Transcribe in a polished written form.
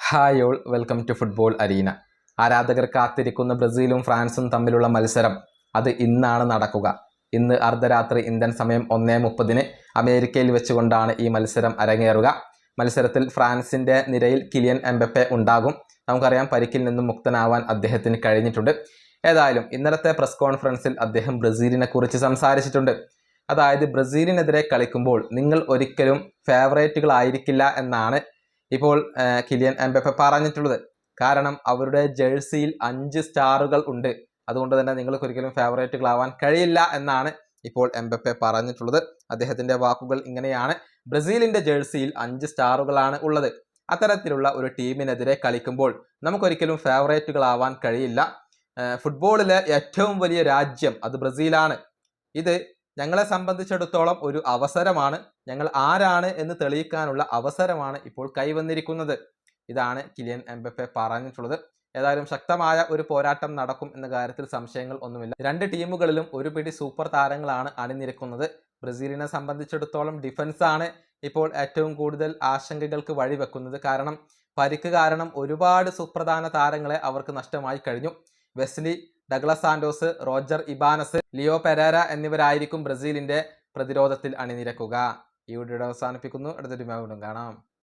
Hi all, welcome to football arena. ആരാധകർ കാത്തിരിക്കുന്ന ബ്രസീലും ഫ്രാൻസും തമ്മിലുള്ള മത്സരം അത് ഇന്നാണ് നടക്കുക. ഇന്ന് അർദ്ധരാത്രി ഇന്ത്യൻ സമയം 1:30 അമേരിക്കയിൽ വെച്ചുകൊണ്ടാണ് ഈ മത്സരം അരങ്ങേറുക. മത്സരത്തിൽ ഫ്രാൻസിൻ്റെ നിരയിൽ കിലിയൻ എംബപ്പെ ഉണ്ടാകും. നമുക്കറിയാം, പരിക്കിൽ നിന്നും മുക്തനാവാൻ അദ്ദേഹത്തിന് കഴിഞ്ഞിട്ടുണ്ട്. ഏതായാലും ഇന്നലത്തെ പ്രസ് കോൺഫറൻസിൽ അദ്ദേഹം ബ്രസീലിനെ കുറിച്ച് സംസാരിച്ചിട്ടുണ്ട്. അതായത് ബ്രസീലിനെതിരെ കളിക്കുമ്പോൾ നിങ്ങൾ ഒരിക്കലും ഫേവറേറ്റുകളായിരിക്കില്ല എന്നാണ് ഇപ്പോൾ കിലിയൻ എംബപ്പെ പറഞ്ഞിട്ടുള്ളത്. കാരണം അവരുടെ ജേഴ്സിയിൽ 5 സ്റ്റാറുകൾ ഉണ്ട്. അതുകൊണ്ട് തന്നെ നിങ്ങൾക്ക് ഒരിക്കലും ഫേവറേറ്റുകളാവാൻ കഴിയില്ല എന്നാണ് ഇപ്പോൾ എംബപ്പെ പറഞ്ഞിട്ടുള്ളത്. അദ്ദേഹത്തിൻ്റെ വാക്കുകൾ ഇങ്ങനെയാണ്: ബ്രസീലിൻ്റെ ജേഴ്സിയിൽ 5 സ്റ്റാറുകളാണ് ഉള്ളത്. അത്തരത്തിലുള്ള ഒരു ടീമിനെതിരെ കളിക്കുമ്പോൾ നമുക്കൊരിക്കലും ഫേവറേറ്റുകളാവാൻ കഴിയില്ല. ഫുട്ബോളിലെ ഏറ്റവും വലിയ രാജ്യം അത് ബ്രസീലാണ്. ഇത് ഞങ്ങളെ സംബന്ധിച്ചിടത്തോളം ഒരു അവസരമാണ്. ഞങ്ങൾ ആരാണ് എന്ന് തെളിയിക്കാനുള്ള അവസരമാണ് ഇപ്പോൾ കൈവന്നിരിക്കുന്നത്. ഇതാണ് കിലിയൻ എംബപ്പെ പറഞ്ഞിട്ടുള്ളത്. ഏതായാലും ശക്തമായ ഒരു പോരാട്ടം നടക്കും എന്ന കാര്യത്തിൽ സംശയങ്ങൾ ഒന്നുമില്ല. രണ്ട് ടീമുകളിലും ഒരു പിടി സൂപ്പർ താരങ്ങളാണ് അണിനിരക്കുന്നത്. ബ്രസീലിനെ സംബന്ധിച്ചിടത്തോളം ഡിഫൻസാണ് ഇപ്പോൾ ഏറ്റവും കൂടുതൽ ആശങ്കകൾക്ക് വഴിവെക്കുന്നത്. കാരണം പരിക്ക് കാരണം ഒരുപാട് സുപ്രധാന താരങ്ങളെ അവർക്ക് നഷ്ടമായി കഴിഞ്ഞു. Wesley, Douglas Santos, Roger Ibanez, Leo Pereira എന്നിവരായിരിക്കും ബ്രസീലിന്റെ പ്രതിരോധത്തിൽ അണിനിരക്കുക. ഈ വീഡിയോ അവസാനിപ്പിക്കുന്നു. അടുത്തൊരു വീണ്ടും കാണാം.